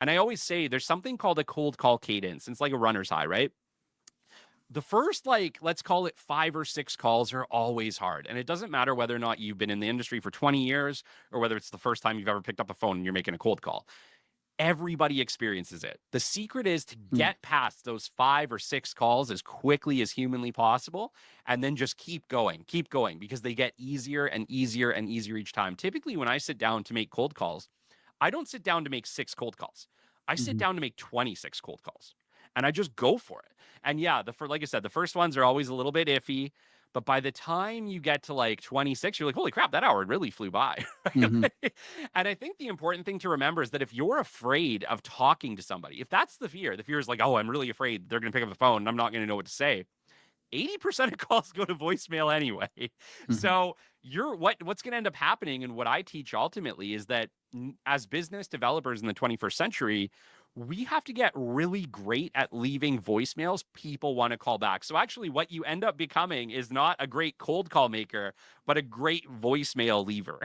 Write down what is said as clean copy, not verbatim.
And I always say there's something called a cold call cadence. It's like a runner's high, right? The first, like, let's call it 5 or 6 calls are always hard. And it doesn't matter whether or not you've been in the industry for 20 years or whether it's the first time you've ever picked up the phone and you're making a cold call. Everybody experiences it. The secret is to Mm. get past those 5 or 6 calls as quickly as humanly possible and then just keep going because they get easier and easier and easier each time. Typically, when I sit down to make cold calls, I don't sit down to make 6 cold calls. I sit Mhm. down to make 26 cold calls and I just go for it. And yeah, like I said, the first ones are always a little bit iffy, but by the time you get to like 26, you're like, holy crap, that hour really flew by. Mhm. Right? And I think the important thing to remember is that if you're afraid of talking to somebody, if that's the fear is like, oh, I'm really afraid they're going to pick up the phone and I'm not going to know what to say. 80% of calls go to voicemail anyway. Mhm. So what's going to end up happening, and what I teach ultimately is that as business developers in the 21st century, we have to get really great at leaving voicemails people want to call back. So actually what you end up becoming is not a great cold call maker, but a great voicemail leaver.